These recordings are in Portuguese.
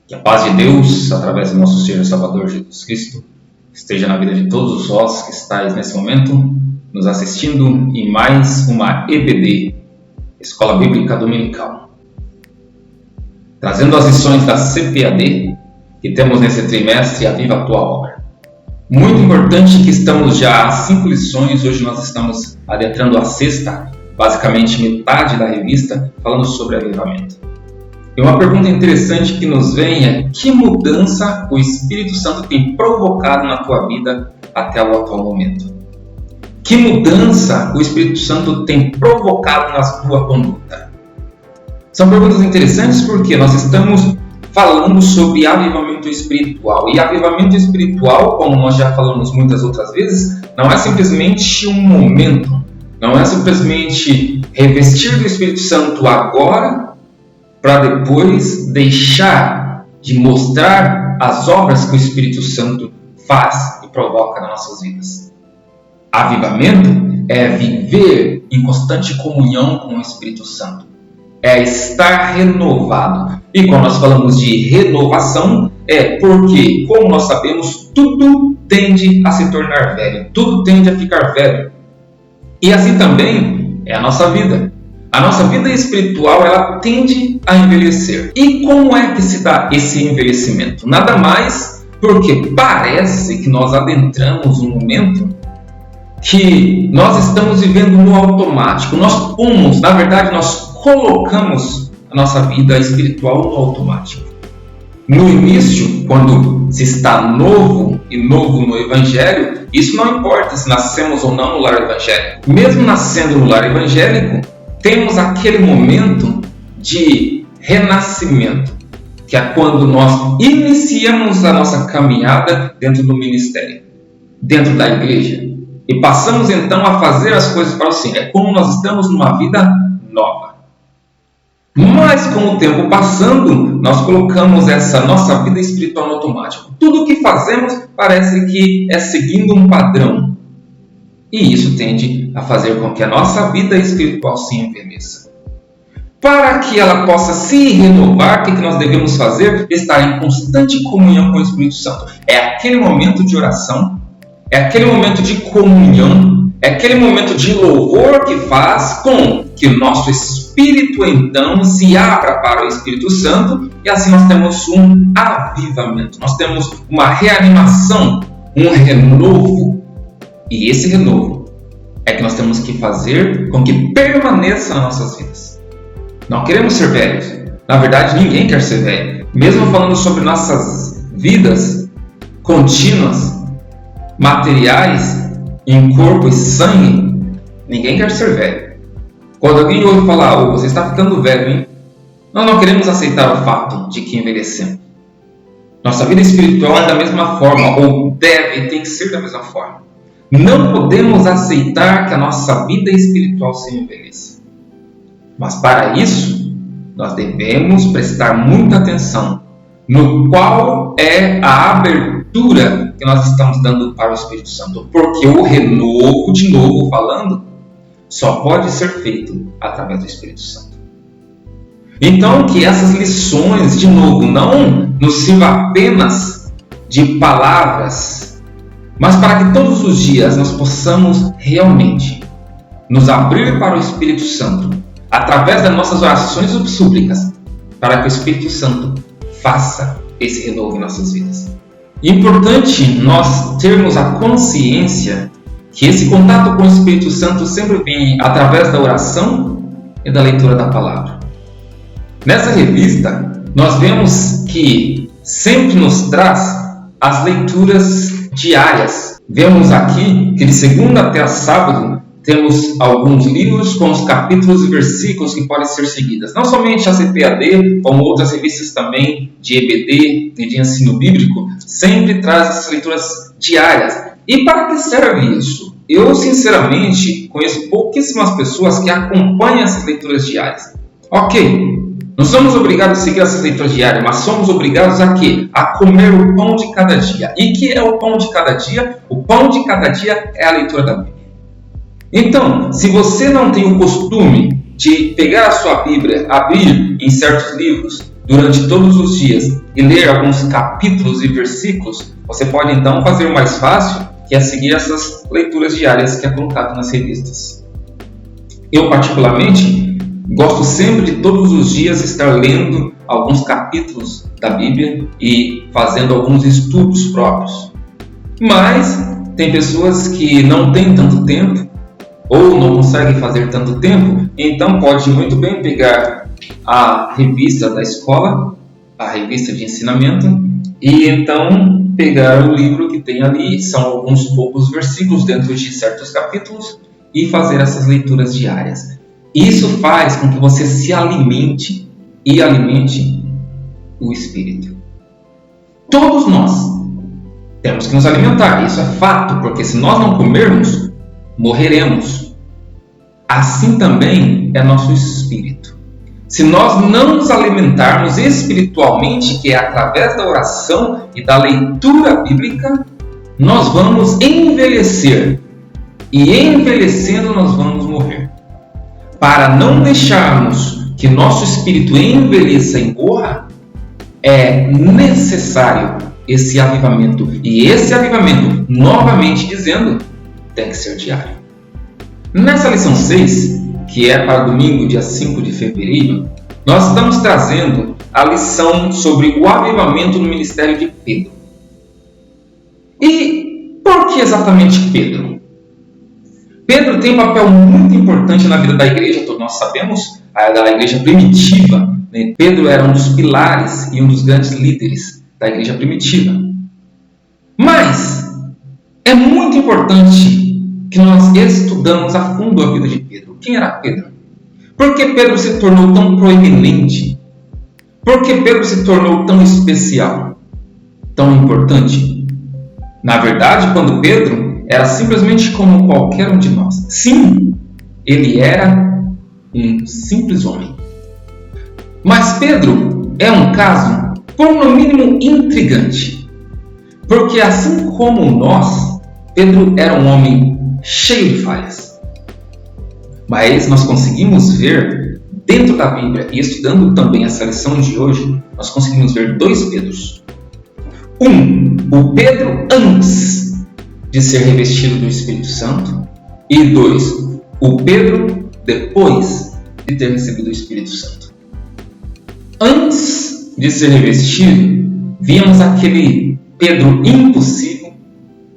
Que a paz de Deus, através do nosso Senhor e Salvador Jesus Cristo, esteja na vida de todos vós que estáis nesse momento nos assistindo em mais uma EBD, Escola Bíblica Dominical. Trazendo as lições da CPAD que temos nesse trimestre, Aviva a Tua Obra. Muito importante que estamos já a 5 lições, hoje nós estamos adentrando a 6ª, basicamente metade da revista, falando sobre avivamento. E uma pergunta interessante que nos vem é: que mudança o Espírito Santo tem provocado na tua vida até o atual momento? Que mudança o Espírito Santo tem provocado na tua conduta? São perguntas interessantes porque nós estamos falando sobre avivamento espiritual. E avivamento espiritual, como nós já falamos muitas outras vezes, não é simplesmente um momento, não é simplesmente revestir do Espírito Santo agora, para depois deixar de mostrar as obras que o Espírito Santo faz e provoca nas nossas vidas. Avivamento é viver em constante comunhão com o Espírito Santo. É estar renovado. E quando nós falamos de renovação, é porque, como nós sabemos, tudo tende a se tornar velho. Tudo tende a ficar velho. E assim também é a nossa vida. A nossa vida espiritual, ela tende a envelhecer. E como é que se dá esse envelhecimento? Nada mais porque parece que nós adentramos um momento que nós estamos vivendo no automático. Nós colocamos a nossa vida espiritual no automático. No início, quando se está novo no Evangelho, isso não importa se nascemos ou não no lar evangélico. Mesmo nascendo no lar evangélico, temos aquele momento de renascimento, que é quando nós iniciamos a nossa caminhada dentro do ministério, dentro da igreja, e passamos então a fazer as coisas para o Senhor. É como nós estamos numa vida nova. Mas com o tempo passando, nós colocamos essa nossa vida espiritual no automático. Tudo o que fazemos parece que é seguindo um padrão. E isso tende a fazer com que a nossa vida espiritual se envelheça. Para que ela possa se renovar, o que nós devemos fazer? Estar em constante comunhão com o Espírito Santo. É aquele momento de oração, é aquele momento de comunhão, é aquele momento de louvor que faz com que o nosso espírito então se abra para o Espírito Santo, e assim nós temos um avivamento, nós temos uma reanimação, um renovo. E esse renovo é que nós temos que fazer com que permaneça nas nossas vidas. Não queremos ser velhos. Na verdade, ninguém quer ser velho. Mesmo falando sobre nossas vidas contínuas, materiais, em corpo e sangue, ninguém quer ser velho. Quando alguém ouve falar: você está ficando velho, hein? Nós não queremos aceitar o fato de que envelhecemos. Nossa vida espiritual é da mesma forma, ou tem que ser da mesma forma. Não podemos aceitar que a nossa vida espiritual se envelheça. Mas para isso, nós devemos prestar muita atenção no qual é a abertura que nós estamos dando para o Espírito Santo. Porque o renovo, de novo falando, só pode ser feito através do Espírito Santo. Então, que essas lições, de novo, não nos sirvam apenas de palavras, mas para que todos os dias nós possamos realmente nos abrir para o Espírito Santo, através das nossas orações e súplicas, para que o Espírito Santo faça esse renovo em nossas vidas. É importante nós termos a consciência que esse contato com o Espírito Santo sempre vem através da oração e da leitura da palavra. Nessa revista, nós vemos que sempre nos traz as leituras diárias. Vemos aqui que de segunda até a sábado temos alguns livros com os capítulos e versículos que podem ser seguidos. Não somente a CPAD, como outras revistas também de EBD e de ensino bíblico, sempre traz essas leituras diárias. E para que serve isso? Eu, sinceramente, conheço pouquíssimas pessoas que acompanham essas leituras diárias. Ok, não somos obrigados a seguir essas leituras diárias, mas somos obrigados a quê? A comer o pão de cada dia. E que é o pão de cada dia? O pão de cada dia é a leitura da Bíblia. Então, se você não tem o costume de pegar a sua Bíblia, abrir em certos livros durante todos os dias e ler alguns capítulos e versículos, você pode então fazer o mais fácil, que é seguir essas leituras diárias que é colocado nas revistas. Eu, particularmente, gosto sempre de todos os dias estar lendo alguns capítulos da Bíblia e fazendo alguns estudos próprios. Mas tem pessoas que não têm tanto tempo ou não conseguem fazer tanto tempo, então pode muito bem pegar a revista da escola, a revista de ensinamento, e então pegar o livro que tem ali, são alguns poucos versículos dentro de certos capítulos, e fazer essas leituras diárias. Isso faz com que você se alimente e alimente o Espírito. Todos nós temos que nos alimentar, isso é fato, porque se nós não comermos, morreremos. Assim também é nosso espírito. Se nós não nos alimentarmos espiritualmente, que é através da oração e da leitura bíblica, nós vamos envelhecer. E envelhecendo nós vamos morrer. Para não deixarmos que nosso espírito envelheça e morra, é necessário esse avivamento. E esse avivamento, novamente dizendo, tem que ser diário. Nessa lição 6, que é para domingo, dia 5 de fevereiro, nós estamos trazendo a lição sobre o avivamento no ministério de Pedro. E por que exatamente Pedro? Pedro tem um papel muito importante na vida da igreja, todos nós sabemos, da igreja primitiva. Pedro era um dos pilares e um dos grandes líderes da igreja primitiva. Mas é muito importante que nós estudamos a fundo a vida de Pedro. Quem era Pedro? Por que Pedro se tornou tão proeminente? Por que Pedro se tornou tão especial? Tão importante? Na verdade, quando Pedro era simplesmente como qualquer um de nós. Sim, ele era um simples homem. Mas Pedro é um caso, por no mínimo, intrigante. Porque assim como nós, Pedro era um homem cheio de falhas. Mas nós conseguimos ver dentro da Bíblia, e estudando também essa lição de hoje, nós conseguimos ver dois Pedros. O Pedro antes de ser revestido do Espírito Santo, e 2, o Pedro depois de ter recebido o Espírito Santo. Antes de ser revestido, víamos aquele Pedro impossível,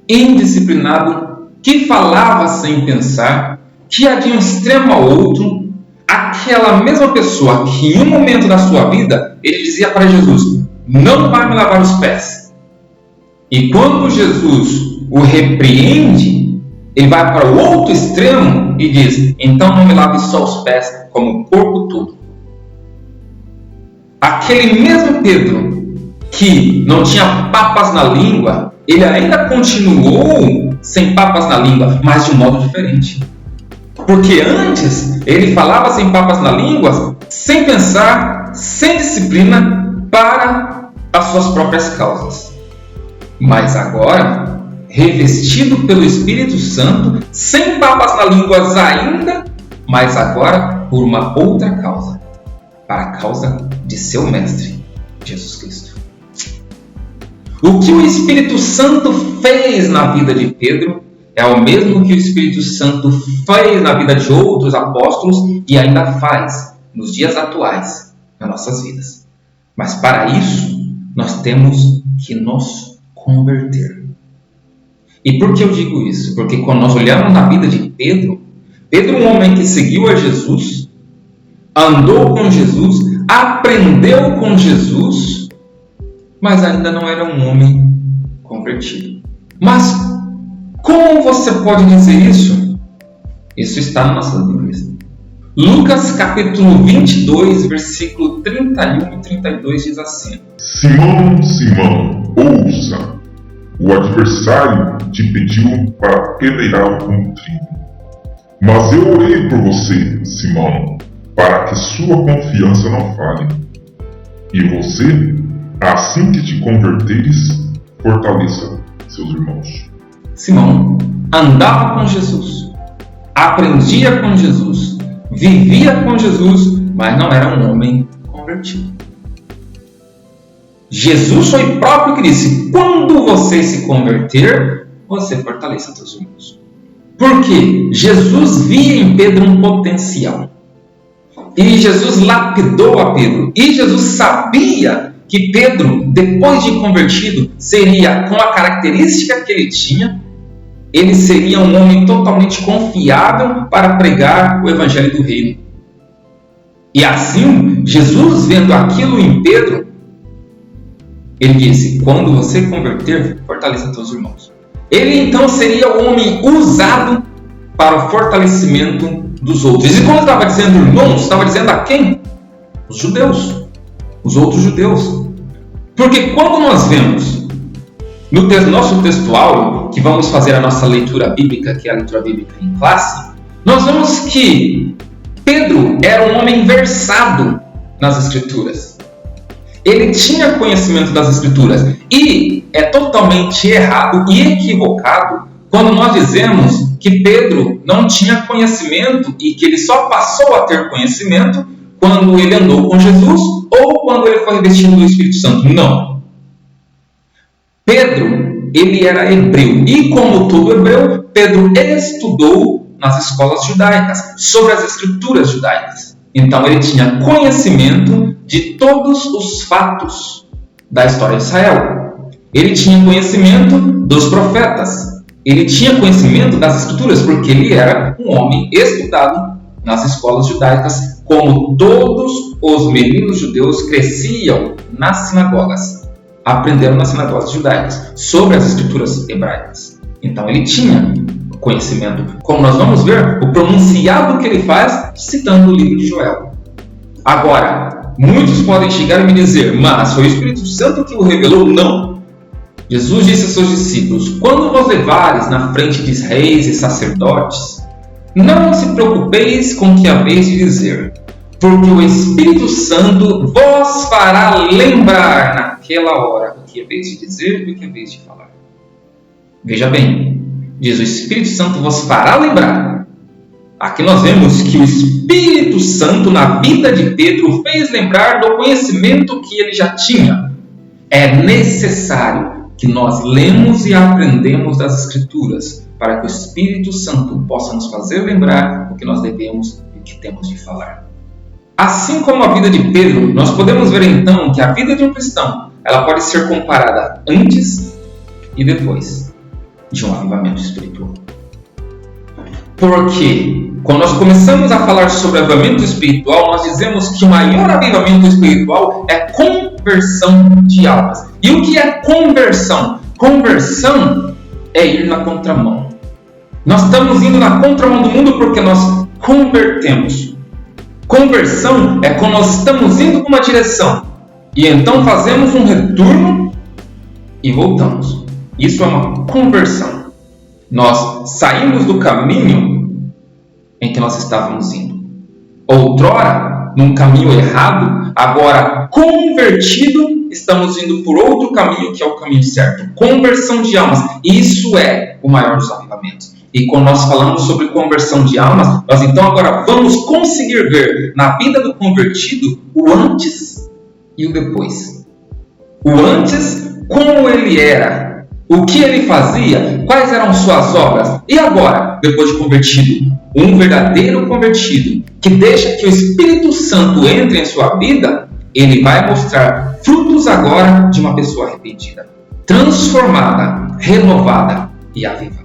indisciplinado, que falava sem pensar, que ia de um extremo ao outro, aquela mesma pessoa que em um momento da sua vida, ele dizia para Jesus, não vai me lavar os pés. E quando Jesus o repreende, ele vai para o outro extremo e diz, então não me lave só os pés, como o corpo todo. Aquele mesmo Pedro, que não tinha papas na língua, ele ainda continuou sem papas na língua, mas de um modo diferente. Porque antes ele falava sem papas na língua, sem pensar, sem disciplina, para as suas próprias causas. Mas agora, revestido pelo Espírito Santo, sem papas na língua ainda, mas agora por uma outra causa, para a causa de seu Mestre, Jesus Cristo. O que o Espírito Santo fez na vida de Pedro é o mesmo que o Espírito Santo fez na vida de outros apóstolos e ainda faz nos dias atuais nas nossas vidas. Mas para isso, nós temos que nos converter. E por que eu digo isso? Porque quando nós olhamos na vida de Pedro, Pedro, um homem que seguiu a Jesus, andou com Jesus, aprendeu com Jesus, mas ainda não era um homem convertido. Mas como você pode dizer isso? Isso está na nossa Bíblia. Lucas capítulo 22, versículo 31 e 32 diz assim: Simão, Simão, ouça, o adversário te pediu para peneirar como trigo. Mas eu orei por você, Simão, para que sua confiança não falhe. E você, assim que te converteres, fortaleça seus irmãos. Simão andava com Jesus, aprendia com Jesus, vivia com Jesus, mas não era um homem convertido. Jesus foi próprio que disse: quando você se converter, você fortaleça seus irmãos. Por quê? Jesus via em Pedro um potencial. E Jesus lapidou a Pedro. E Jesus sabia que Pedro, depois de convertido, seria, com a característica que ele tinha, ele seria um homem totalmente confiável para pregar o evangelho do reino. E assim, Jesus, vendo aquilo em Pedro, ele disse: quando você converter, fortaleça teus irmãos. Ele então seria o homem usado para o fortalecimento dos outros. E quando estava dizendo irmãos, estava dizendo a quem? Os judeus. Os outros judeus. Porque quando nós vemos no nosso textual, que vamos fazer a nossa leitura bíblica, que é a leitura bíblica em classe, nós vemos que Pedro era um homem versado nas Escrituras. Ele tinha conhecimento das Escrituras. E é totalmente errado e equivocado quando nós dizemos que Pedro não tinha conhecimento e que ele só passou a ter conhecimento quando ele andou com Jesus ou quando ele foi revestido do Espírito Santo. Não. Pedro, ele era hebreu. E como todo hebreu, Pedro estudou nas escolas judaicas, sobre as escrituras judaicas. Então ele tinha conhecimento de todos os fatos da história de Israel. Ele tinha conhecimento dos profetas. Ele tinha conhecimento das escrituras, porque ele era um homem estudado nas escolas judaicas, como todos os meninos judeus cresciam nas sinagogas, aprenderam nas sinagogas judaicas sobre as escrituras hebraicas. Então ele tinha conhecimento, como nós vamos ver, o pronunciado que ele faz citando o livro de Joel. Agora, muitos podem chegar e me dizer: mas foi o Espírito Santo que o revelou? Não. Jesus disse aos seus discípulos: quando vos levares na frente de reis e sacerdotes, não se preocupeis com o que haveis de dizer, porque o Espírito Santo vos fará lembrar naquela hora o que haveis de dizer e o que haveis de falar. Veja bem, diz: o Espírito Santo vos fará lembrar. Aqui nós vemos que o Espírito Santo na vida de Pedro fez lembrar do conhecimento que ele já tinha. É necessário que nós lemos e aprendemos das Escrituras para que o Espírito Santo possa nos fazer lembrar o que nós devemos e o que temos de falar. Assim como a vida de Pedro, nós podemos ver então que a vida de um cristão ela pode ser comparada antes e depois de um avivamento espiritual. Porque quando nós começamos a falar sobre avivamento espiritual, nós dizemos que o maior avivamento espiritual é conversão de almas. E o que é conversão? Conversão é ir na contramão. Nós estamos indo na contramão do mundo porque nós convertemos. Conversão é quando nós estamos indo para uma direção e então fazemos um retorno e voltamos. Isso é uma conversão. Nós saímos do caminho em que nós estávamos indo. Outrora, num caminho errado, agora convertido, estamos indo por outro caminho que é o caminho certo. Conversão de almas. Isso é o maior dos avivamentos. E quando nós falamos sobre conversão de almas, nós então agora vamos conseguir ver na vida do convertido o antes e o depois. O antes, como ele era, o que ele fazia, quais eram suas obras. E agora, depois de convertido, um verdadeiro convertido, que deixa que o Espírito Santo entre em sua vida, ele vai mostrar frutos agora de uma pessoa arrependida, transformada, renovada e avivada.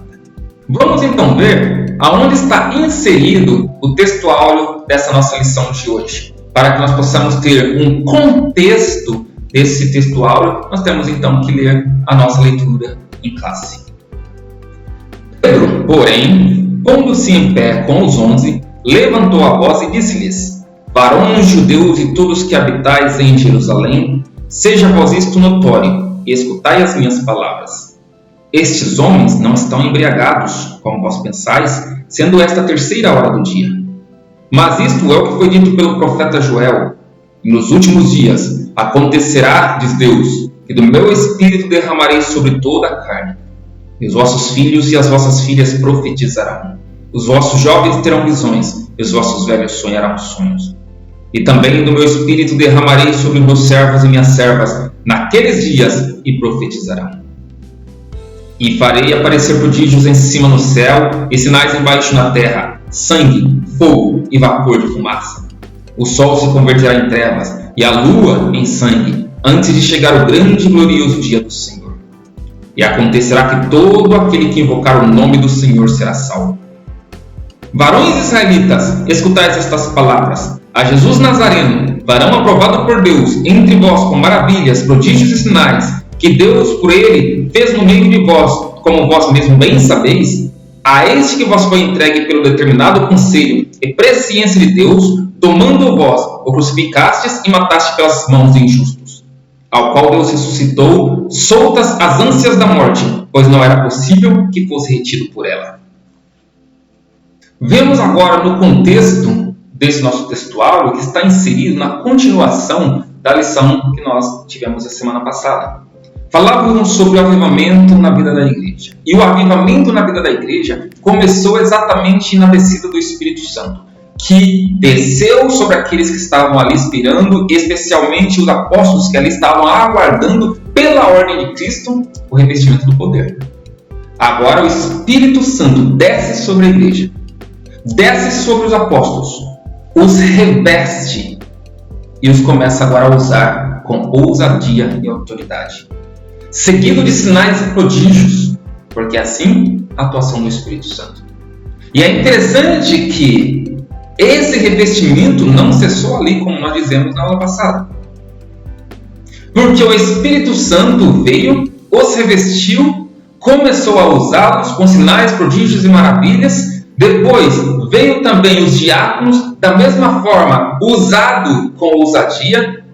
Vamos então ver aonde está inserido o texto áureo dessa nossa lição de hoje. Para que nós possamos ter um contexto desse texto áureo, nós temos então que ler a nossa leitura em classe. Pedro, porém, pondo-se em pé com os 11, levantou a voz e disse-lhes: varões judeus e todos que habitais em Jerusalém, seja vós isto notório, e escutai as minhas palavras. Estes homens não estão embriagados, como vós pensais, sendo esta a 3ª hora do dia. Mas isto é o que foi dito pelo profeta Joel. Nos últimos dias acontecerá, diz Deus, que do meu Espírito derramarei sobre toda a carne. E os vossos filhos e as vossas filhas profetizarão. Os vossos jovens terão visões, e os vossos velhos sonharão sonhos. E também do meu Espírito derramarei sobre meus servos e minhas servas, naqueles dias e profetizarão. E farei aparecer prodígios em cima no céu e sinais embaixo na terra, sangue, fogo e vapor de fumaça. O sol se converterá em trevas e a lua em sangue, antes de chegar o grande e glorioso dia do Senhor. E acontecerá que todo aquele que invocar o nome do Senhor será salvo. Varões israelitas, escutais estas palavras. A Jesus Nazareno, varão aprovado por Deus, entre vós com maravilhas, prodígios e sinais, que Deus por ele fez no meio de vós, como vós mesmo bem sabeis, a este que vos foi entregue pelo determinado conselho e presciência de Deus, tomando vós, o crucificastes e matastes pelas mãos de injustos, ao qual Deus ressuscitou, soltas as ânsias da morte, pois não era possível que fosse retido por ela. Vemos agora no contexto desse nosso textuário que está inserido na continuação da lição que nós tivemos a semana passada. Falávamos sobre o avivamento na vida da igreja. E o avivamento na vida da igreja começou exatamente na descida do Espírito Santo, que desceu sobre aqueles que estavam ali esperando, especialmente os apóstolos que ali estavam aguardando pela ordem de Cristo o revestimento do poder. Agora o Espírito Santo desce sobre a igreja, desce sobre os apóstolos, os reveste e os começa agora a usar com ousadia e autoridade, seguido de sinais e prodígios, porque assim a atuação do Espírito Santo. E é interessante que esse revestimento não cessou ali, como nós dizemos na aula passada, porque o Espírito Santo veio, os revestiu, começou a usá-los com sinais, prodígios e maravilhas. Depois veio também os diáconos, da mesma forma, usado com ousadia.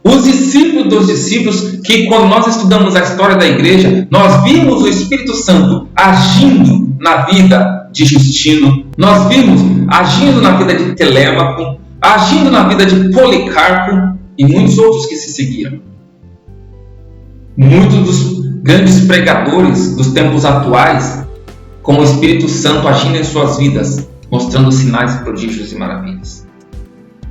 Os discípulos dos discípulos, que quando nós estudamos a história da igreja, nós vimos o Espírito Santo agindo na vida de Justino, nós vimos agindo na vida de Telêmaco, agindo na vida de Policarpo e muitos outros que se seguiram. Muitos dos grandes pregadores dos tempos atuais, com o Espírito Santo agindo em suas vidas, mostrando sinais, prodígios e maravilhas.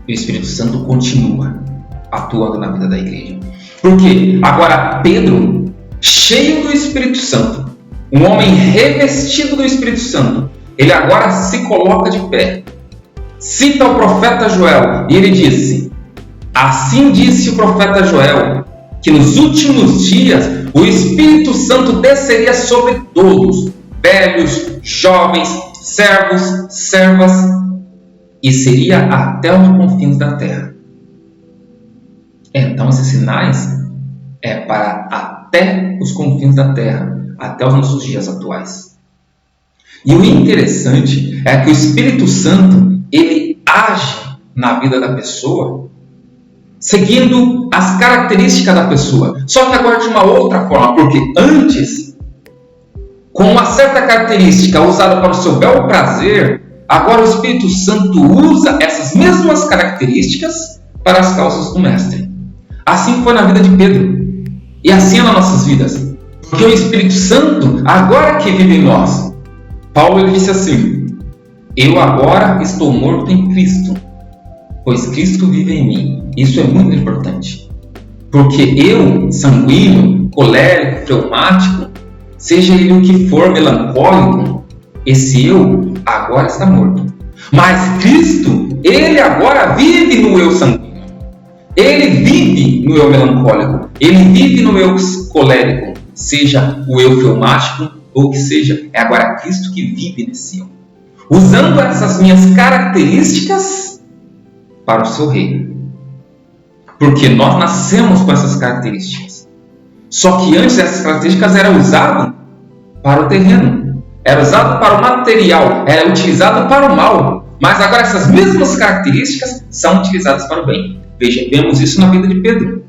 E o Espírito Santo continua atuando na vida da igreja. Porque agora Pedro, cheio do Espírito Santo, um homem revestido do Espírito Santo, ele agora se coloca de pé, cita o profeta Joel e ele disse: assim disse o profeta Joel, que nos últimos dias o Espírito Santo desceria sobre todos, velhos, jovens, servos, servas, e seria até os confins da terra. Então esses sinais é para até os confins da terra, até os nossos dias atuais. E o interessante é que o Espírito Santo, ele age na vida da pessoa, seguindo as características da pessoa, só que agora de uma outra forma, porque antes, com uma certa característica usada para o seu bel prazer, agora o Espírito Santo usa essas mesmas características para as causas do Mestre. Assim foi na vida de Pedro, e assim é nas nossas vidas, porque o Espírito Santo agora que vive em nós. Paulo ele disse assim: eu agora estou morto em Cristo, pois Cristo vive em mim. Isso é muito importante, porque eu, sanguíneo, colérico, fleumático, seja ele o que for, melancólico, esse eu agora está morto. Mas Cristo, ele agora vive no eu sanguíneo. Ele vive no eu melancólico. Ele vive no eu colérico. Seja o eu fleumático ou que seja. É agora Cristo que vive nesse eu. Usando essas minhas características para o seu reino. Porque nós nascemos com essas características. Só que antes essas características eram usadas para o terreno, era usado para o material, era utilizado para o mal. Mas agora essas mesmas características são utilizadas para o bem. Veja, vemos isso na vida de Pedro.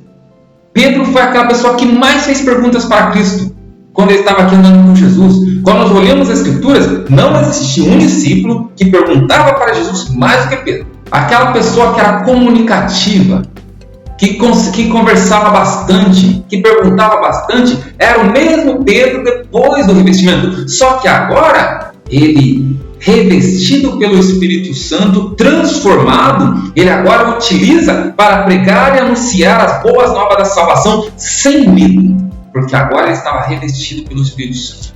Pedro foi aquela pessoa que mais fez perguntas para Cristo quando ele estava aqui andando com Jesus. Quando nós olhamos as Escrituras, não existia um discípulo que perguntava para Jesus mais do que Pedro. Aquela pessoa que era comunicativa, que conversava bastante, que perguntava bastante, era o mesmo Pedro depois do revestimento. Só que agora ele revestido pelo Espírito Santo, transformado, ele agora utiliza para pregar e anunciar as boas novas da salvação sem medo, porque agora ele estava revestido pelo Espírito Santo.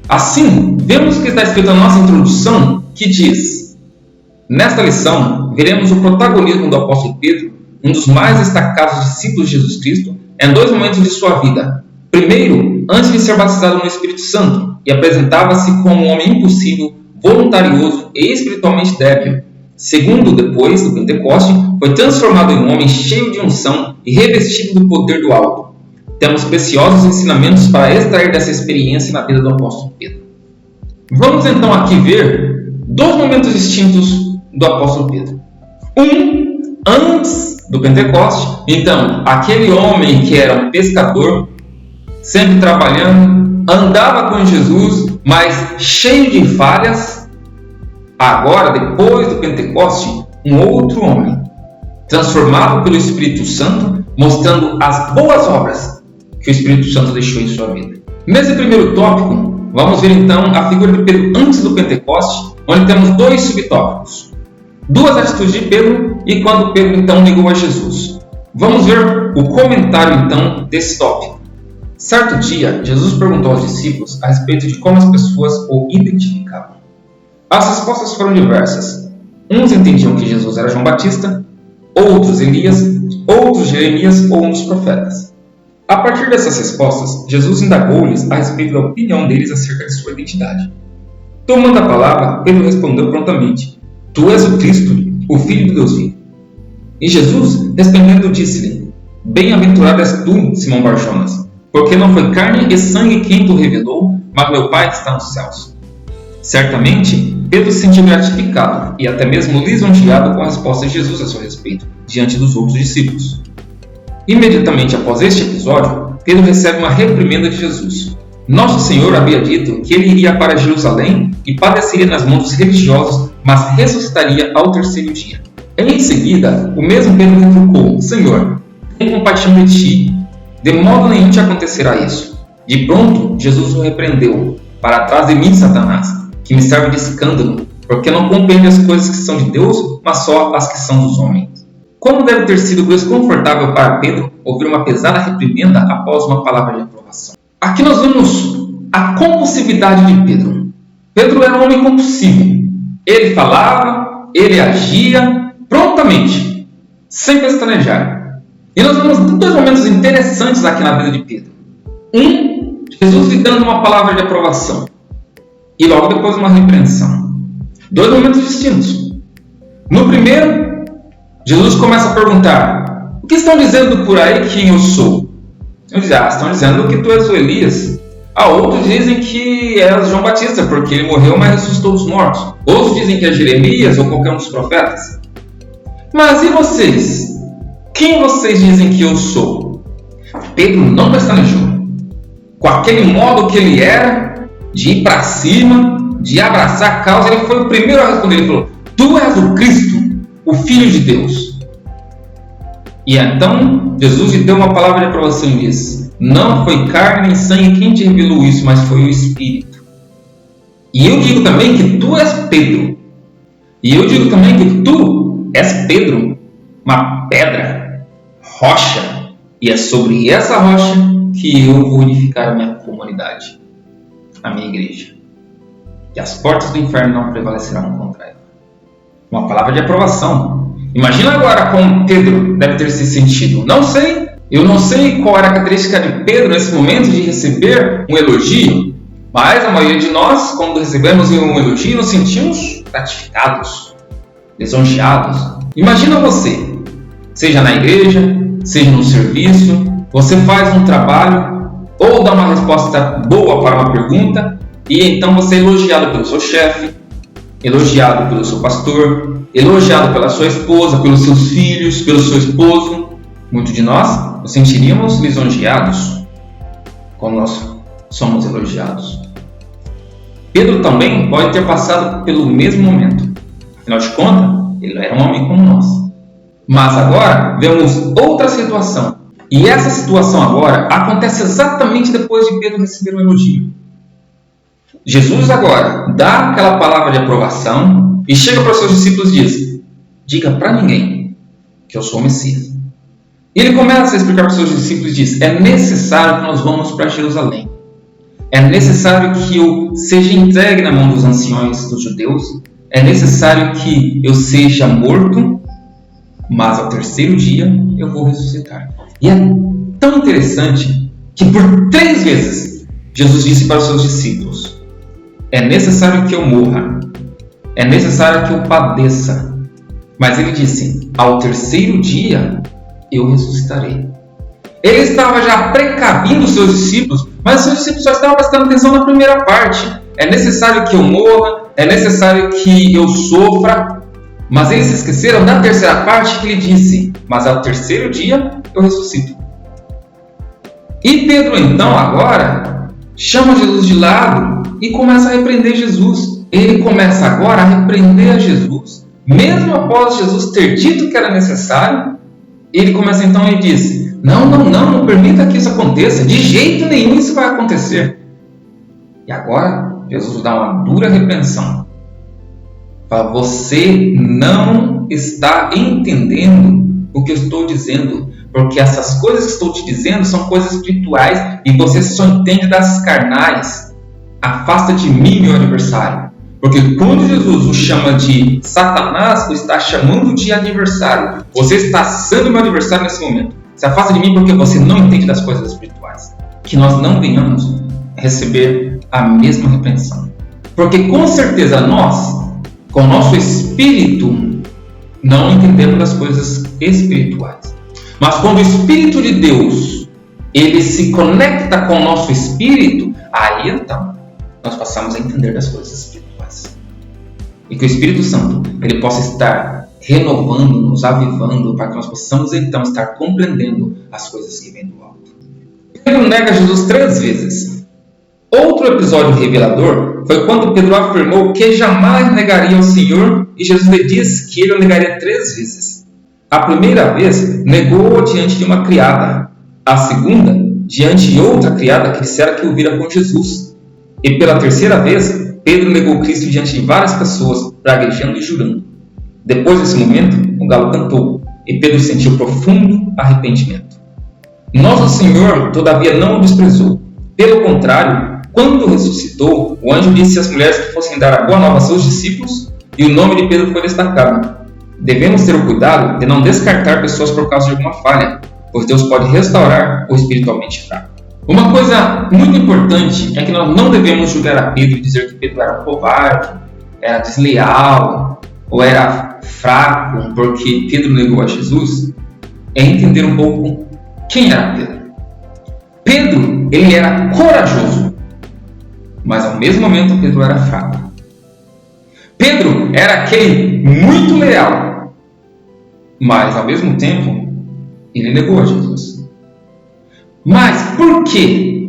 Assim, vemos que está escrito na nossa introdução, que diz: nesta lição, veremos o protagonismo do apóstolo Pedro, um dos mais destacados discípulos de Jesus Cristo, em dois momentos de sua vida. Primeiro, antes de ser batizado no Espírito Santo, e apresentava-se como um homem impossível, voluntarioso e espiritualmente débil. Segundo, depois do Pentecoste, foi transformado em um homem cheio de unção e revestido do poder do alto. Temos preciosos ensinamentos para extrair dessa experiência na vida do apóstolo Pedro. Vamos então aqui ver dois momentos distintos do apóstolo Pedro. Um, antes do Pentecoste. Então, aquele homem que era um pescador, sempre trabalhando, andava com Jesus, mas cheio de falhas. Agora, depois do Pentecoste, um outro homem, transformado pelo Espírito Santo, mostrando as boas obras que o Espírito Santo deixou em sua vida. Nesse primeiro tópico, vamos ver então a figura de Pedro antes do Pentecoste, onde temos dois subtópicos. Duas atitudes de Pedro e quando Pedro então negou a Jesus. Vamos ver o comentário então desse tópico. Certo dia, Jesus perguntou aos discípulos a respeito de como as pessoas o identificavam. As respostas foram diversas. Uns entendiam que Jesus era João Batista, outros Elias, outros Jeremias ou um dos profetas. A partir dessas respostas, Jesus indagou-lhes a respeito da opinião deles acerca de sua identidade. Tomando a palavra, Pedro respondeu prontamente: Tu és o Cristo, o Filho de Deus vivo. E Jesus, respondendo, disse-lhe: Bem-aventurado és tu, Simão Bar-Jonas, porque não foi carne e sangue quem te revelou, mas meu Pai que está nos céus. Certamente, Pedro se sentiu gratificado e até mesmo lisonjeado com a resposta de Jesus a seu respeito, diante dos outros discípulos. Imediatamente após este episódio, Pedro recebe uma reprimenda de Jesus. Nosso Senhor havia dito que ele iria para Jerusalém e padeceria nas mãos dos religiosos, mas ressuscitaria ao terceiro dia. Em seguida, o mesmo Pedro retrucou: Senhor, tenho compaixão de ti. De modo nenhum te acontecerá isso. De pronto, Jesus o repreendeu: Para trás de mim, Satanás, que me serve de escândalo, porque não compreende as coisas que são de Deus, mas só as que são dos homens. Como deve ter sido desconfortável para Pedro ouvir uma pesada reprimenda após uma palavra de aprovação. Aqui nós vemos a compulsividade de Pedro. Pedro era um homem compulsivo. Ele falava, ele agia prontamente, sem pestanejar. E nós vemos dois momentos interessantes aqui na vida de Pedro. Um, Jesus lhe dando uma palavra de aprovação. E logo depois uma repreensão. Dois momentos distintos. No primeiro, Jesus começa a perguntar: O que estão dizendo por aí quem eu sou? Eles dizem: estão dizendo que tu és o Elias. Outros dizem que és João Batista, porque ele morreu, mas ressuscitou dos mortos. Outros dizem que é Jeremias ou qualquer um dos profetas. Mas e vocês? Quem vocês dizem que eu sou? Pedro não pestanejou. Com aquele modo que ele era, de ir para cima, de abraçar a causa, ele foi o primeiro a responder. Ele falou: Tu és o Cristo, o Filho de Deus. E então Jesus lhe deu uma palavra de aprovação e disse: Não foi carne nem sangue quem te revelou isso, mas foi o Espírito. E eu digo também que tu és Pedro. E eu digo também que tu és Pedro, uma pedra, rocha. E é sobre essa rocha que eu vou edificar a minha comunidade, a minha igreja. E as portas do inferno não prevalecerão contra ela. Uma palavra de aprovação. Imagina agora como Pedro deve ter se sentido. Não sei. Eu não sei qual era a característica de Pedro nesse momento de receber um elogio. Mas a maioria de nós, quando recebemos um elogio, nos sentimos gratificados, lisonjeados. Imagina você, seja na igreja, seja no serviço, você faz um trabalho ou dá uma resposta boa para uma pergunta e então você é elogiado pelo seu chefe, elogiado pelo seu pastor, elogiado pela sua esposa, pelos seus filhos, pelo seu esposo. Muitos de nós nos sentiríamos lisonjeados quando nós somos elogiados. Pedro também pode ter passado pelo mesmo momento. Afinal de contas, ele era um homem como nós. Mas agora vemos outra situação. E essa situação agora acontece exatamente depois de Pedro receber um elogio. Jesus agora dá aquela palavra de aprovação e chega para os seus discípulos e diz: diga para ninguém que eu sou o Messias. E ele começa a explicar para os seus discípulos e diz: é necessário que nós vamos para Jerusalém. É necessário que eu seja entregue na mão dos anciões dos judeus. É necessário que eu seja morto, mas ao terceiro dia eu vou ressuscitar. E é tão interessante que por 3 vezes Jesus disse para os seus discípulos: é necessário que eu morra, é necessário que eu padeça, mas ele disse: ao terceiro dia eu ressuscitarei. Ele estava já precavindo os seus discípulos, mas os seus discípulos só estavam prestando atenção na primeira parte. É necessário que eu morra, é necessário que eu sofra, mas eles se esqueceram da terceira parte que ele disse: mas ao terceiro dia eu ressuscito. E Pedro então agora chama Jesus de lado e começa a repreender Jesus. Ele começa agora a repreender a Jesus, mesmo após Jesus ter dito que era necessário. Ele começa então e diz: não permita que isso aconteça, de jeito nenhum isso vai acontecer. E agora Jesus dá uma dura repreensão. Fala: você não está entendendo o que eu estou dizendo, porque essas coisas que estou te dizendo são coisas espirituais e você só entende das carnais. Afasta de mim, meu adversário. Porque quando Jesus o chama de Satanás, o está chamando de adversário. Você está sendo meu adversário nesse momento. Se afasta de mim porque você não entende das coisas espirituais. Que nós não venhamos receber a mesma repreensão. Porque com certeza nós, com o nosso espírito, não entendemos das coisas espirituais. Mas quando o Espírito de Deus ele se conecta com o nosso espírito, aí então nós passamos a entender das coisas espirituais. E que o Espírito Santo ele possa estar renovando-nos, avivando, para que nós possamos então estar compreendendo as coisas que vêm do alto. Pedro nega Jesus 3 vezes. Outro episódio revelador foi quando Pedro afirmou que jamais negaria o Senhor e Jesus lhe disse que ele o negaria 3 vezes. A primeira vez negou diante de uma criada, a segunda diante de outra criada que dissera que o vira com Jesus. E pela terceira vez, Pedro negou Cristo diante de várias pessoas, praguejando e jurando. Depois desse momento, o galo cantou e Pedro sentiu profundo arrependimento. Nosso Senhor, todavia, não o desprezou. Pelo contrário, quando ressuscitou, o anjo disse às mulheres que fossem dar a boa nova a seus discípulos e o nome de Pedro foi destacado. Devemos ter o cuidado de não descartar pessoas por causa de alguma falha, pois Deus pode restaurar o espiritualmente fraco. Uma coisa muito importante é que nós não devemos julgar a Pedro e dizer que Pedro era covarde, era desleal ou era fraco porque Pedro negou a Jesus. É entender um pouco quem era Pedro. Pedro, ele era corajoso, mas ao mesmo momento Pedro era fraco. Pedro era aquele muito leal, mas ao mesmo tempo ele negou a Jesus. Mas por quê?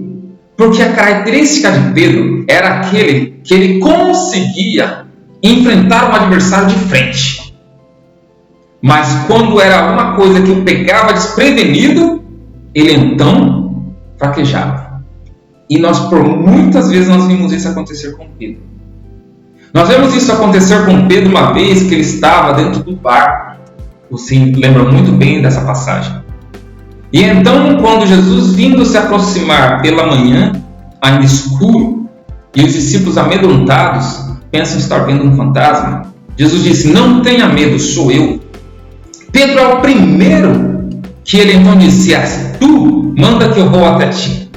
Porque a característica de Pedro era aquele que ele conseguia enfrentar um adversário de frente. Mas quando era alguma coisa que o pegava desprevenido, ele então fraquejava. E nós, por muitas vezes, nós vimos isso acontecer com Pedro. Nós vemos isso acontecer com Pedro uma vez que ele estava dentro do barco. Você lembra muito bem dessa passagem. E então, quando Jesus vindo se aproximar pela manhã, ainda escuro, e os discípulos amedrontados pensam estar vendo um fantasma, Jesus disse: não tenha medo, sou eu. Pedro é o primeiro que ele então disse: tu manda que eu vou até ti,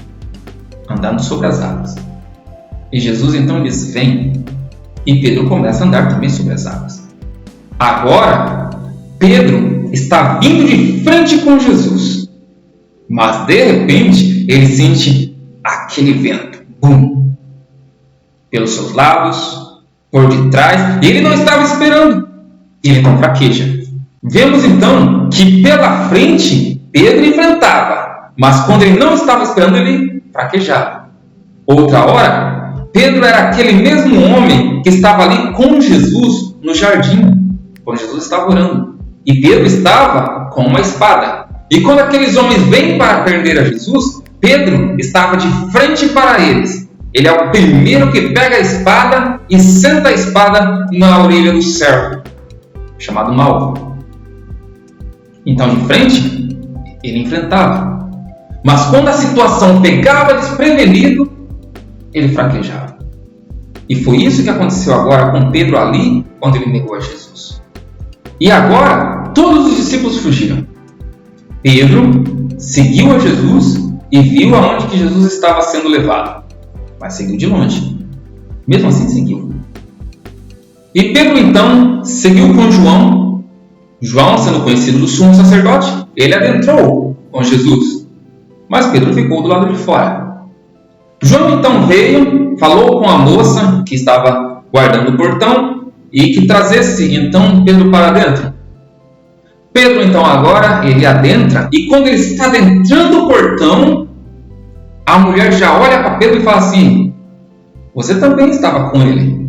andando sobre as águas. E Jesus então diz: vem. E Pedro começa a andar também sobre as águas. Agora, Pedro está vindo de frente com Jesus. Mas de repente ele sente aquele vento, bum, pelos seus lados, por detrás, e ele não estava esperando. Ele então fraqueja. Vemos então que pela frente Pedro enfrentava, mas quando ele não estava esperando, ele fraquejava. Outra hora, Pedro era aquele mesmo homem que estava ali com Jesus no jardim, quando Jesus estava orando, e Pedro estava com uma espada. E quando aqueles homens vêm para prender a Jesus, Pedro estava de frente para eles. Ele é o primeiro que pega a espada e senta a espada na orelha do servo, chamado Malco. Então, de frente, ele enfrentava. Mas quando a situação pegava desprevenido, ele fraquejava. E foi isso que aconteceu agora com Pedro ali, quando ele negou a Jesus. E agora, todos os discípulos fugiram. Pedro seguiu a Jesus e viu aonde que Jesus estava sendo levado. Mas seguiu de longe. Mesmo assim, seguiu. E Pedro, então, seguiu com João. João, sendo conhecido do sumo sacerdote, ele adentrou com Jesus. Mas Pedro ficou do lado de fora. João, então, veio, falou com a moça que estava guardando o portão e que trazesse, então, Pedro para dentro. Pedro, então, agora, ele adentra e quando ele está adentrando o portão, a mulher já olha para Pedro e fala assim: você também estava com ele.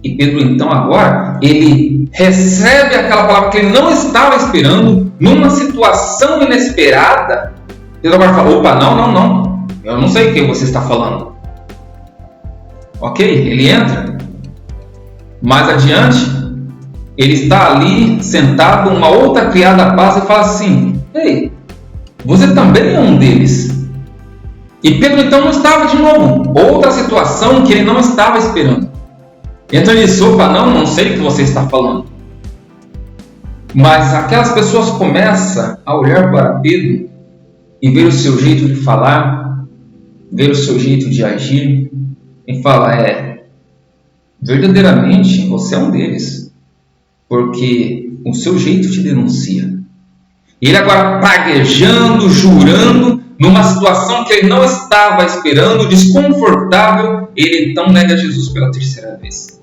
E Pedro, então, agora, ele recebe aquela palavra que ele não estava esperando, numa situação inesperada. Pedro agora fala: opa, não, eu não sei o que você está falando. Ok, ele entra. Mais adiante, ele está ali, sentado, uma outra criada passa e fala assim: ei, você também é um deles. E Pedro então não estava de novo. Outra situação que ele não estava esperando. Então ele disse: opa, não sei o que você está falando. Mas aquelas pessoas começam a olhar para Pedro e ver o seu jeito de falar, ver o seu jeito de agir e falar: verdadeiramente você é um deles, porque o seu jeito te denuncia. E ele agora praguejando, jurando, numa situação que ele não estava esperando, desconfortável, ele então nega Jesus pela terceira vez.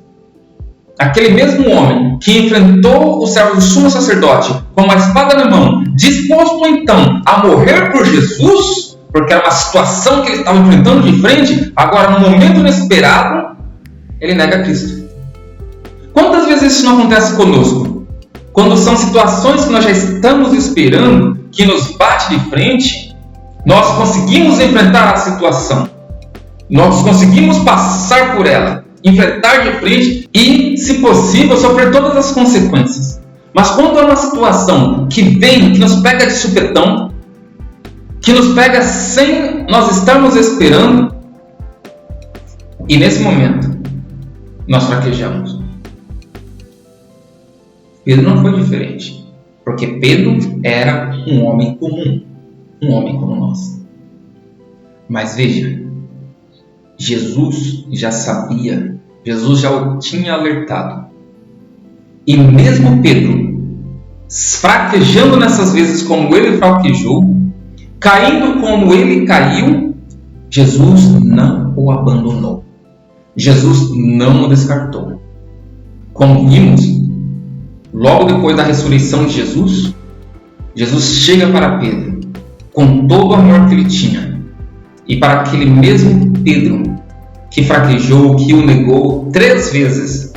Aquele mesmo homem que enfrentou o servo do sumo sacerdote com uma espada na mão, disposto então a morrer por Jesus, porque era uma situação que ele estava enfrentando de frente, agora no momento inesperado, ele nega Cristo. Quantas vezes isso não acontece conosco? Quando são situações que nós já estamos esperando, que nos bate de frente, nós conseguimos enfrentar a situação, nós conseguimos passar por ela, enfrentar de frente e, se possível, sofrer todas as consequências. Mas quando é uma situação que vem, que nos pega de supetão, que nos pega sem nós estarmos esperando, e nesse momento nós fraquejamos. Pedro não foi diferente, porque Pedro era um homem comum, um homem como nós. Mas veja, Jesus já sabia, Jesus já o tinha alertado. E mesmo Pedro, fraquejando nessas vezes como ele fraquejou, caindo como ele caiu, Jesus não o abandonou. Jesus não o descartou. Como vimos, logo depois da ressurreição de Jesus, Jesus chega para Pedro com todo o amor que ele tinha. E para aquele mesmo Pedro que fraquejou, que o negou 3 vezes.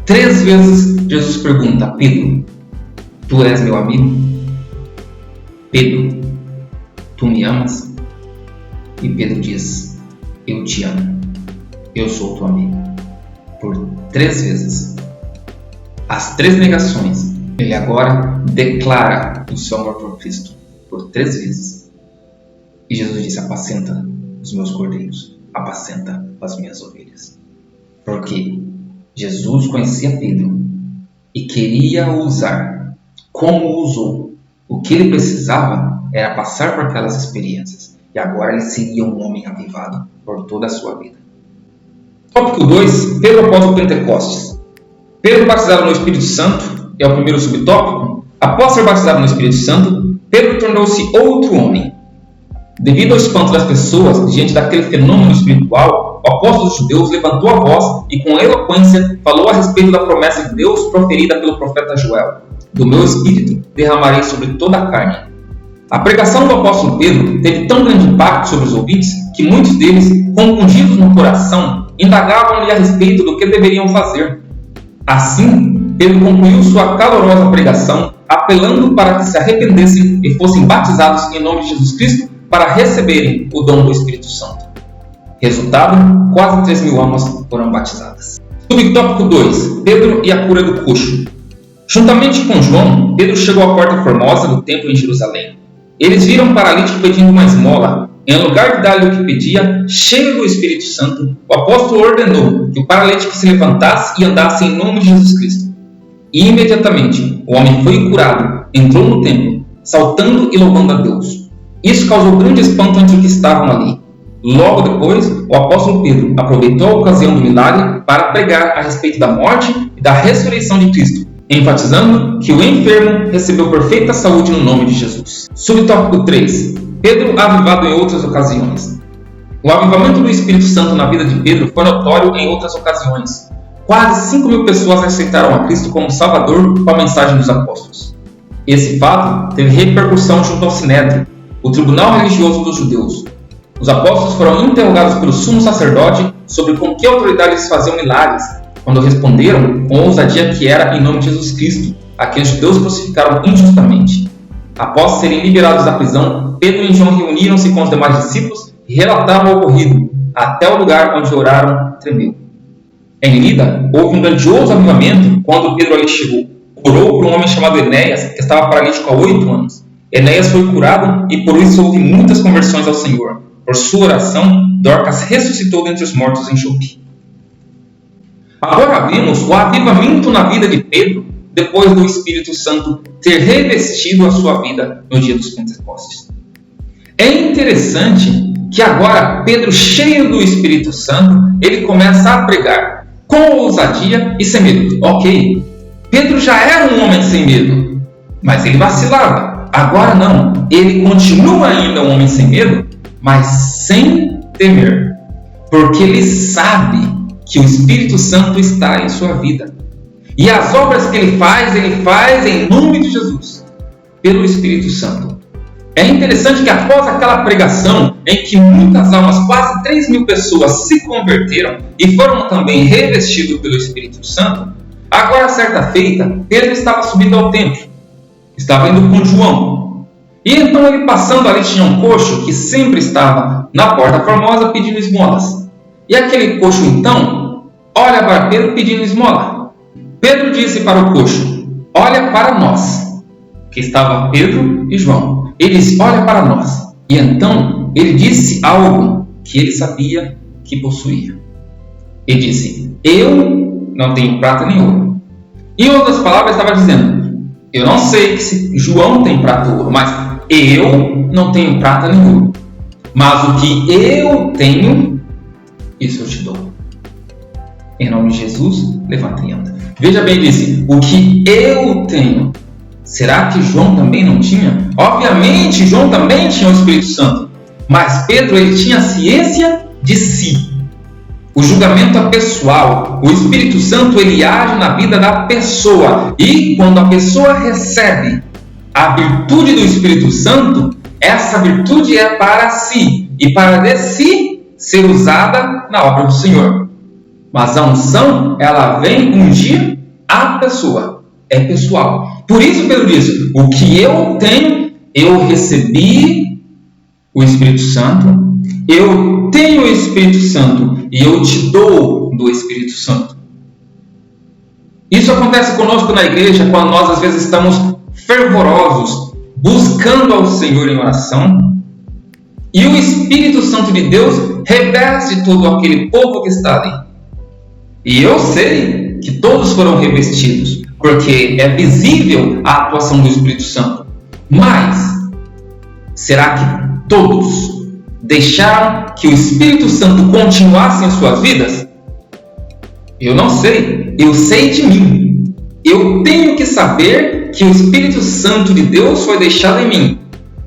3 vezes Jesus pergunta: Pedro, tu és meu amigo? Pedro, tu me amas? E Pedro diz: eu te amo, eu sou teu amigo. Por 3 vezes. As 3 negações, ele agora declara o seu amor por Cristo por 3 vezes. E Jesus disse: apacenta os meus cordeiros, apacenta as minhas ovelhas. Porque Jesus conhecia Pedro e queria o usar como o usou. O que ele precisava era passar por aquelas experiências. E agora ele seria um homem avivado por toda a sua vida. Tópico 2. Pedro após o Pentecostes. Pedro batizado no Espírito Santo é o primeiro subtópico. Após ser batizado no Espírito Santo, Pedro tornou-se outro homem. Devido ao espanto das pessoas diante daquele fenômeno espiritual, o apóstolo dos judeus levantou a voz e com eloquência falou a respeito da promessa de Deus proferida pelo profeta Joel: do meu espírito derramarei sobre toda a carne. A pregação do apóstolo Pedro teve tão grande impacto sobre os ouvintes que muitos deles, compungidos no coração, indagavam-lhe a respeito do que deveriam fazer. Assim, Pedro concluiu sua calorosa pregação, apelando para que se arrependessem e fossem batizados em nome de Jesus Cristo para receberem o dom do Espírito Santo. Resultado, quase 3.000 almas foram batizadas. Subtópico 2. Pedro e a cura do coxo. Juntamente com João, Pedro chegou à porta formosa do templo em Jerusalém. Eles viram um paralítico pedindo uma esmola. Em lugar de dar-lhe o que pedia, cheio do Espírito Santo, o apóstolo ordenou que o paralítico se levantasse e andasse em nome de Jesus Cristo. E imediatamente o homem foi curado, entrou no templo, saltando e louvando a Deus. Isso causou grande espanto entre os que estavam ali. Logo depois, o apóstolo Pedro aproveitou a ocasião do milagre para pregar a respeito da morte e da ressurreição de Cristo, enfatizando que o enfermo recebeu perfeita saúde no nome de Jesus. Subtópico 3. Pedro avivado em outras ocasiões. O avivamento do Espírito Santo na vida de Pedro foi notório em outras ocasiões. Quase 5.000 pessoas aceitaram a Cristo como Salvador com a mensagem dos apóstolos. Esse fato teve repercussão junto ao Sinédrio, o tribunal religioso dos judeus. Os apóstolos foram interrogados pelo sumo sacerdote sobre com que autoridade eles faziam milagres, quando responderam com ousadia que era em nome de Jesus Cristo, a quem os judeus crucificaram injustamente. Após serem liberados da prisão, Pedro e João reuniram-se com os demais discípulos e relataram o ocorrido, até o lugar onde oraram tremeu. Em Lida, houve um grandioso avivamento quando Pedro ali chegou. Orou por um homem chamado Enéas, que estava paralítico há 8 anos. Enéas foi curado e por isso houve muitas conversões ao Senhor. Por sua oração, Dorcas ressuscitou dentre os mortos em Jope. Agora vemos o avivamento na vida de Pedro, depois do Espírito Santo ter revestido a sua vida no dia dos Pentecostes. É interessante que agora Pedro, cheio do Espírito Santo, ele começa a pregar com ousadia e sem medo. Ok, Pedro já era um homem sem medo, mas ele vacilava. Agora não, ele continua ainda um homem sem medo, mas sem temer, porque ele sabe que o Espírito Santo está em sua vida. E as obras que ele faz em nome de Jesus, pelo Espírito Santo. É interessante que após aquela pregação, em que muitas almas, quase 3.000 pessoas se converteram e foram também revestidos pelo Espírito Santo, agora, certa feita, Pedro estava subindo ao templo. Estava indo com João. E então ele passando ali tinha um coxo que sempre estava na porta formosa pedindo esmolas. E aquele coxo então olha para Pedro pedindo esmola. Pedro disse para o coxo: olha para nós. Que estava Pedro e João. Ele disse: olha para nós. E então ele disse algo que ele sabia que possuía. Ele disse: eu não tenho prata nem ouro. Em outras palavras, estava dizendo: eu não sei se João tem prata ou ouro, mas eu não tenho prata nem ouro. Mas o que eu tenho, isso eu te dou. Em nome de Jesus, levanta e anda. Veja bem, ele disse: o que eu tenho. Será que João também não tinha? Obviamente, João também tinha o Espírito Santo. Mas Pedro, ele tinha ciência de si. O julgamento é pessoal. O Espírito Santo, ele age na vida da pessoa. E quando a pessoa recebe a virtude do Espírito Santo, essa virtude é para si. E para de si ser usada na obra do Senhor. Mas a unção, ela vem ungir a pessoa. É pessoal. Por isso Pedro diz: o que eu tenho, eu recebi o Espírito Santo, eu tenho o Espírito Santo e eu te dou do Espírito Santo. Isso acontece conosco na igreja quando nós às vezes estamos fervorosos, buscando ao Senhor em oração, e o Espírito Santo de Deus reveste todo aquele povo que está ali. E eu sei que todos foram revestidos, porque é visível a atuação do Espírito Santo. Mas, será que todos deixaram que o Espírito Santo continuasse em suas vidas? Eu não sei. Eu sei de mim. Eu tenho que saber que o Espírito Santo de Deus foi deixado em mim.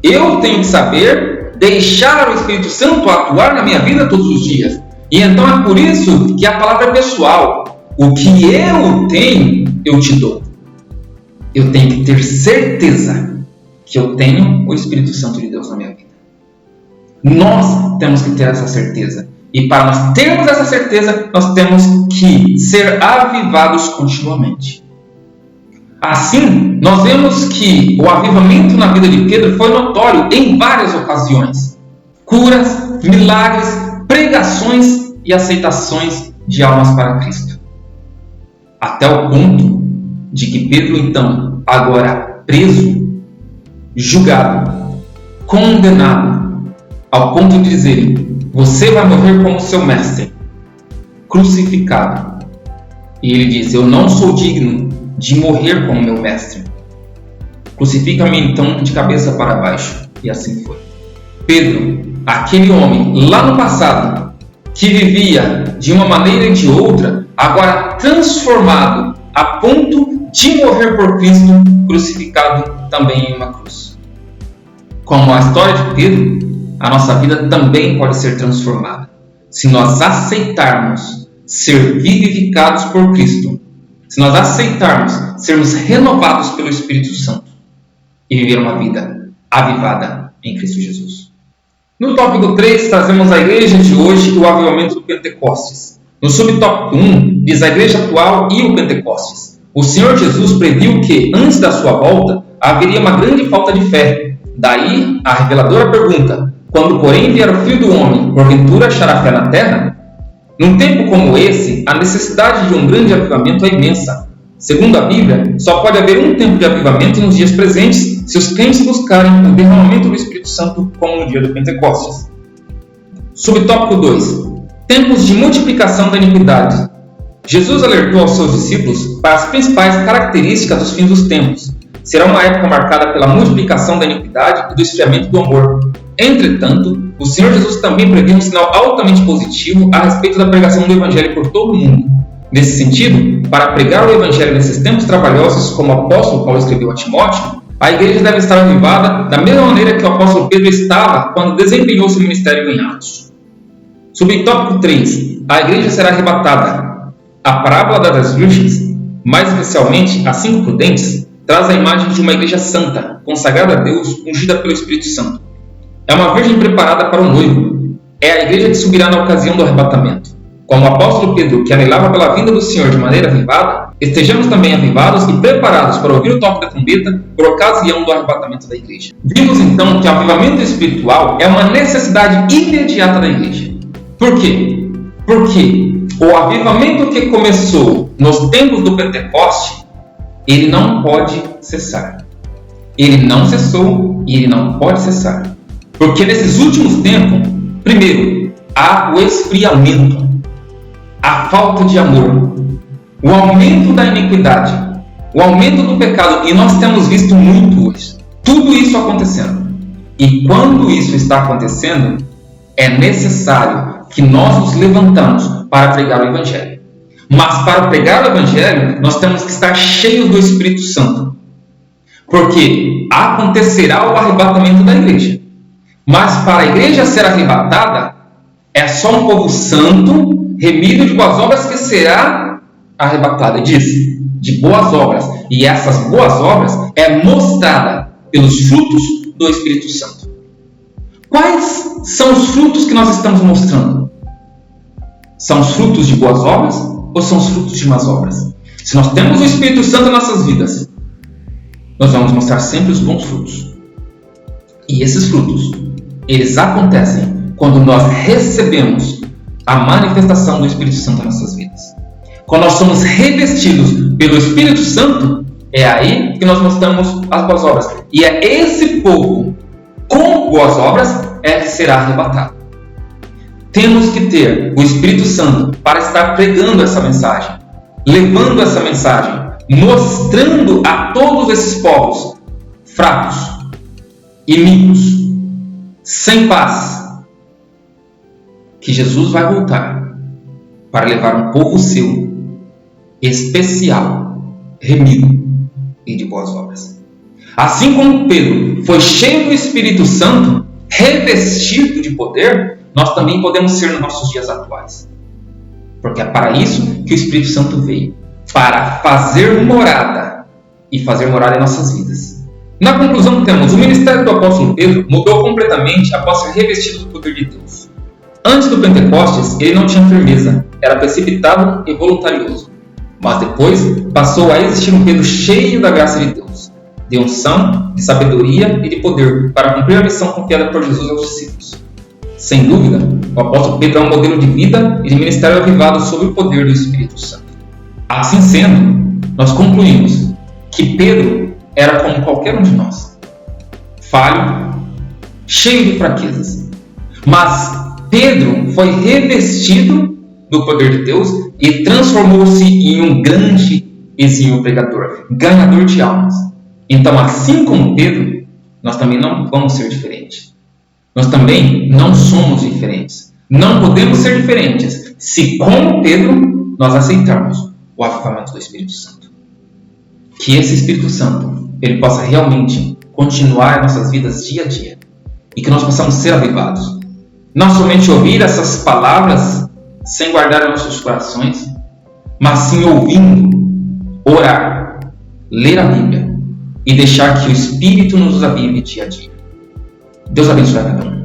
Eu tenho que saber deixar o Espírito Santo atuar na minha vida todos os dias. E então é por isso que a palavra é pessoal. O que eu tenho, eu te dou. Eu tenho que ter certeza que eu tenho o Espírito Santo de Deus na minha vida. Nós temos que ter essa certeza. E para nós termos essa certeza, nós temos que ser avivados continuamente. Assim, nós vemos que o avivamento na vida de Pedro foi notório em várias ocasiões. Curas, milagres, pregações e aceitações de almas para Cristo. Até o ponto de que Pedro, então, agora preso, julgado, condenado, ao ponto de dizerem: você vai morrer como seu mestre, crucificado. E ele diz: eu não sou digno de morrer como meu mestre. Crucifica-me então de cabeça para baixo. E assim foi. Pedro, aquele homem lá no passado, que vivia de uma maneira e de outra, agora transformado a ponto de morrer por Cristo, crucificado também em uma cruz. Como a história de Pedro, a nossa vida também pode ser transformada se nós aceitarmos ser vivificados por Cristo, se nós aceitarmos sermos renovados pelo Espírito Santo e viver uma vida avivada em Cristo Jesus. No tópico 3, trazemos a igreja de hoje e o avivamento do Pentecostes. No subtópico 1, diz a igreja atual e o Pentecostes. O Senhor Jesus previu que, antes da sua volta, haveria uma grande falta de fé. Daí, a reveladora pergunta: quando, porém, vier o Filho do Homem, porventura achará fé na terra? Num tempo como esse, a necessidade de um grande avivamento é imensa. Segundo a Bíblia, só pode haver um tempo de avivamento nos dias presentes se os crentes buscarem o derramamento do Espírito Santo como no dia do Pentecostes. Subtópico 2. Tempos de multiplicação da iniquidade. Jesus alertou aos seus discípulos para as principais características dos fins dos tempos. Será uma época marcada pela multiplicação da iniquidade e do esfriamento do amor. Entretanto, o Senhor Jesus também previu um sinal altamente positivo a respeito da pregação do Evangelho por todo o mundo. Nesse sentido, para pregar o Evangelho nesses tempos trabalhosos, como o apóstolo Paulo escreveu a Timóteo, a igreja deve estar avivada da mesma maneira que o apóstolo Pedro estava quando desempenhou seu ministério em Atos. Subtópico 3. A igreja será arrebatada. A parábola das virgens, mais especialmente as 5 prudentes, traz a imagem de uma igreja santa, consagrada a Deus, ungida pelo Espírito Santo. É uma virgem preparada para o noivo. É a igreja que subirá na ocasião do arrebatamento. Como o apóstolo Pedro, que anelava pela vinda do Senhor de maneira avivada, estejamos também avivados e preparados para ouvir o toque da trombeta por ocasião do arrebatamento da igreja. Vimos então que o avivamento espiritual é uma necessidade imediata da igreja. Por quê? Porque o avivamento que começou nos tempos do Pentecoste, ele não pode cessar. Ele não cessou e ele não pode cessar. Porque nesses últimos tempos, primeiro, há o esfriamento, a falta de amor, o aumento da iniquidade, o aumento do pecado, e nós temos visto muito hoje. Tudo isso acontecendo. E quando isso está acontecendo, é necessário que nós nos levantamos para pregar o Evangelho. Mas para pregar o Evangelho, nós temos que estar cheios do Espírito Santo. Porque acontecerá o arrebatamento da igreja. Mas para a igreja ser arrebatada, é só um povo santo, remido de boas obras, que será arrebatada. Diz, de boas obras. E essas boas obras é mostrada pelos frutos do Espírito Santo. Quais são os frutos que nós estamos mostrando? São os frutos de boas obras ou são os frutos de más obras? Se nós temos o Espírito Santo em nossas vidas, nós vamos mostrar sempre os bons frutos. E esses frutos, eles acontecem quando nós recebemos a manifestação do Espírito Santo em nossas vidas. Quando nós somos revestidos pelo Espírito Santo, é aí que nós mostramos as boas obras. E é esse povo com boas obras é que será arrebatado. Temos que ter o Espírito Santo para estar pregando essa mensagem, levando essa mensagem, mostrando a todos esses povos fracos, inimigos, sem paz, que Jesus vai voltar para levar um povo seu, especial, remido e de boas obras. Assim como Pedro foi cheio do Espírito Santo, revestido de poder, nós também podemos ser nos nossos dias atuais. Porque é para isso que o Espírito Santo veio, para fazer morada e fazer morada em nossas vidas. Na conclusão, temos o ministério do apóstolo Pedro mudou completamente após ser revestido do poder de Deus. Antes do Pentecostes, ele não tinha firmeza, era precipitado e voluntarioso. Mas depois passou a existir um Pedro cheio da graça de Deus, de unção, de sabedoria e de poder para cumprir a missão confiada por Jesus aos discípulos. Sem dúvida, o apóstolo Pedro é um modelo de vida e de ministério avivado sob o poder do Espírito Santo. Assim sendo, nós concluímos que Pedro era como qualquer um de nós, falho, cheio de fraquezas. Mas Pedro foi revestido do poder de Deus e transformou-se em um grande exímio pregador, ganhador de almas. Então, assim como Pedro, nós também não vamos ser diferentes. Nós também não somos diferentes. Não podemos ser diferentes se, como Pedro, nós aceitarmos o avivamento do Espírito Santo. Que esse Espírito Santo ele possa realmente continuar em nossas vidas dia a dia e que nós possamos ser avivados. Não somente ouvir essas palavras sem guardar em nossos corações, mas sim ouvindo, orar, ler a Bíblia e deixar que o Espírito nos avive dia a dia. Deus abençoe a cada um.